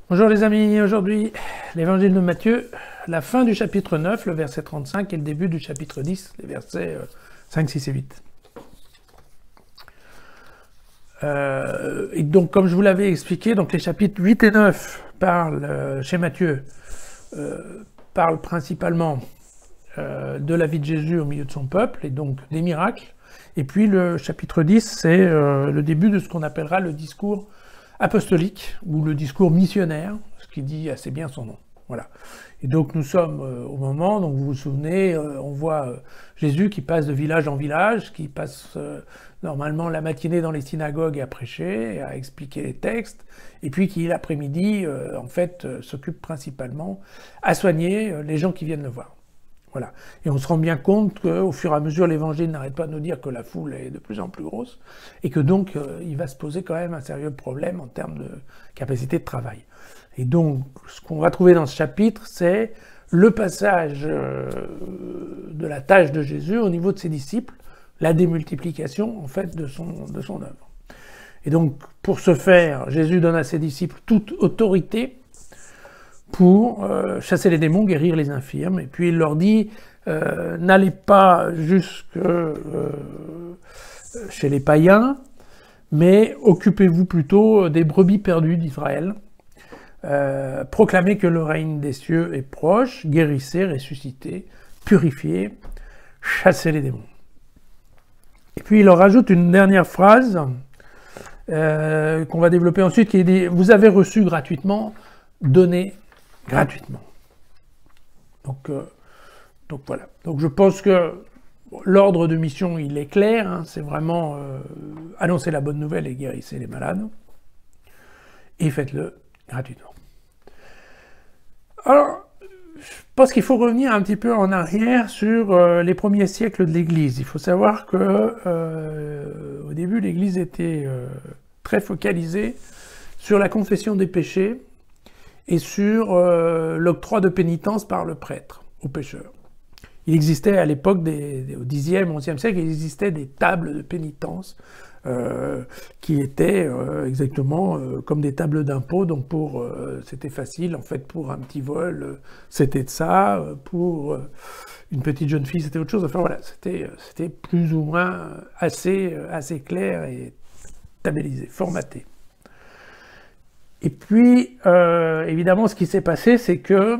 Bonjour les amis, aujourd'hui l'évangile de Matthieu, la fin du chapitre 9, le verset 35 et le début du chapitre 10, les versets 5, 6 et 8. Et donc comme je vous l'avais expliqué, donc les chapitres 8 et 9 parlent, chez Matthieu, parlent principalement de la vie de Jésus au milieu de son peuple et donc des miracles. Et puis le chapitre 10, c'est le début de ce qu'on appellera le discours apostolique ou le discours missionnaire, ce qui dit assez bien son nom. Voilà. Et donc nous sommes au moment, donc vous vous souvenez, on voit Jésus qui passe de village en village, qui passe normalement la matinée dans les synagogues à prêcher, à expliquer les textes, et puis qui l'après-midi, en fait, s'occupe principalement à soigner les gens qui viennent le voir. Voilà. Et on se rend bien compte qu'au fur et à mesure, l'évangile n'arrête pas de nous dire que la foule est de plus en plus grosse et que donc il va se poser quand même un sérieux problème en termes de capacité de travail. Et donc, ce qu'on va trouver dans ce chapitre, c'est le passage de la tâche de Jésus au niveau de ses disciples, la démultiplication en fait de son œuvre. Et donc, pour ce faire, Jésus donne à ses disciples toute autorité pour chasser les démons, guérir les infirmes. Et puis il leur dit, n'allez pas jusque chez les païens, mais occupez-vous plutôt des brebis perdues d'Israël. Proclamez que le règne des cieux est proche, guérissez, ressuscitez, purifiez, chassez les démons. Et puis il leur rajoute une dernière phrase qu'on va développer ensuite, qui dit, vous avez reçu gratuitement, donnez gratuitement. Donc voilà. Donc je pense que l'ordre de mission, il est clair, hein, c'est vraiment annoncer la bonne nouvelle et guérissez les malades, et faites-le gratuitement. Alors, je pense qu'il faut revenir un petit peu en arrière sur les premiers siècles de l'Église. Il faut savoir que au début, l'Église était très focalisée sur la confession des péchés, et sur l'octroi de pénitence par le prêtre aux pécheurs. Il existait à l'époque, au Xe, XIe siècle, il existait des tables de pénitence qui étaient exactement comme des tables d'impôt. Donc c'était facile, en fait, pour un petit vol, c'était de ça, pour une petite jeune fille, c'était autre chose. Enfin voilà, c'était plus ou moins assez clair et tabellisé, formaté. Et puis, évidemment, ce qui s'est passé, c'est que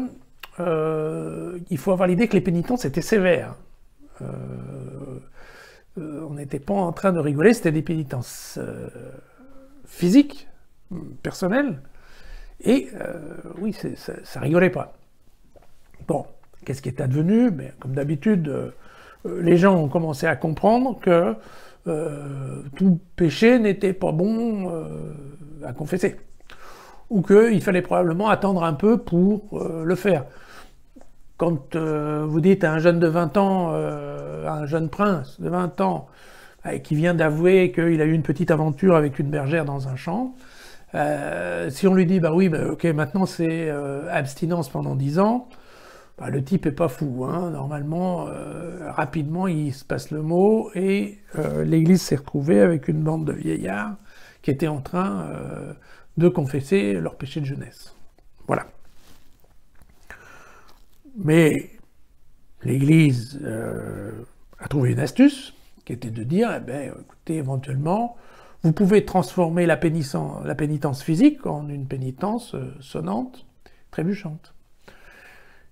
il faut avoir l'idée que les pénitences étaient sévères. On n'était pas en train de rigoler, c'était des pénitences physiques, personnelles, et oui, ça rigolait pas. Bon, qu'est-ce qui est advenu? Ben, comme d'habitude, les gens ont commencé à comprendre que tout péché n'était pas bon à confesser, ou qu'il fallait probablement attendre un peu pour le faire. Quand vous dites à un jeune de 20 ans, à un jeune prince de 20 ans, qui vient d'avouer qu'il a eu une petite aventure avec une bergère dans un champ, si on lui dit, bah oui, bah, ok, maintenant c'est abstinence pendant 10 ans, bah, le type est pas fou, hein. Normalement, rapidement, il se passe le mot, et l'Église s'est retrouvée avec une bande de vieillards qui étaient en train de confesser leur péché de jeunesse. Voilà. Mais l'Église a trouvé une astuce, qui était de dire, eh ben, écoutez, éventuellement, vous pouvez transformer la pénitence physique en une pénitence sonnante, trébuchante.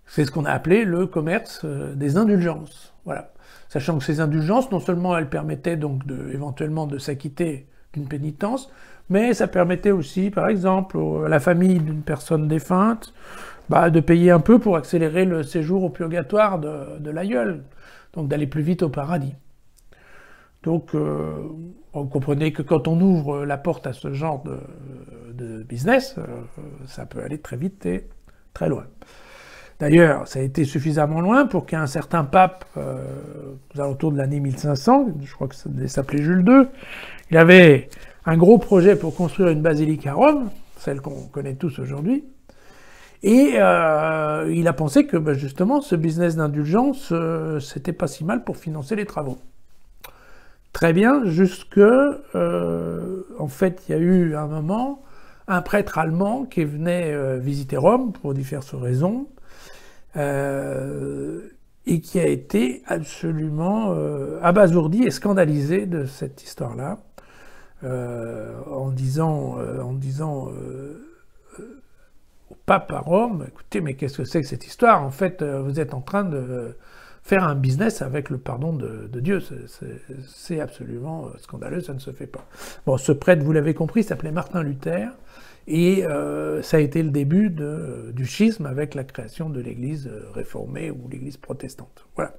C'est ce qu'on a appelé le commerce des indulgences. Voilà. Sachant que ces indulgences, non seulement elles permettaient donc éventuellement de s'acquitter d'une pénitence, mais ça permettait aussi, par exemple, à la famille d'une personne défunte, de payer un peu pour accélérer le séjour au purgatoire de l'aïeul, donc d'aller plus vite au paradis. Donc, vous comprenez que quand on ouvre la porte à ce genre de business, ça peut aller très vite et très loin. D'ailleurs, ça a été suffisamment loin pour qu'un certain pape, aux alentours de l'année 1500, je crois que ça s'appelait Jules II, il avait un gros projet pour construire une basilique à Rome, celle qu'on connaît tous aujourd'hui, et il a pensé que justement ce business d'indulgence, c'était pas si mal pour financer les travaux. Très bien, jusque, en fait, il y a eu un moment un prêtre allemand qui venait visiter Rome pour diverses raisons, et qui a été absolument abasourdi et scandalisé de cette histoire-là, en disant au pape à Rome, écoutez, mais qu'est-ce que c'est que cette histoire? En fait, vous êtes en train de faire un business avec le pardon de Dieu. C'est absolument scandaleux, ça ne se fait pas. Bon, ce prêtre, vous l'avez compris, s'appelait Martin Luther, et ça a été le début du schisme avec la création de l'Église réformée ou l'Église protestante. Voilà.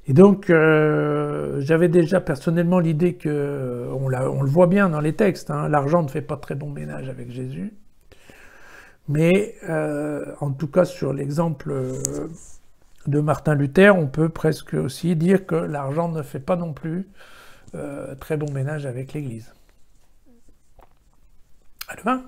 Et donc, j'avais déjà personnellement l'idée que, on le voit bien dans les textes, hein, l'argent ne fait pas très bon ménage avec Jésus. Mais en tout cas, sur l'exemple de Martin Luther, on peut presque aussi dire que l'argent ne fait pas non plus très bon ménage avec l'Église. À demain.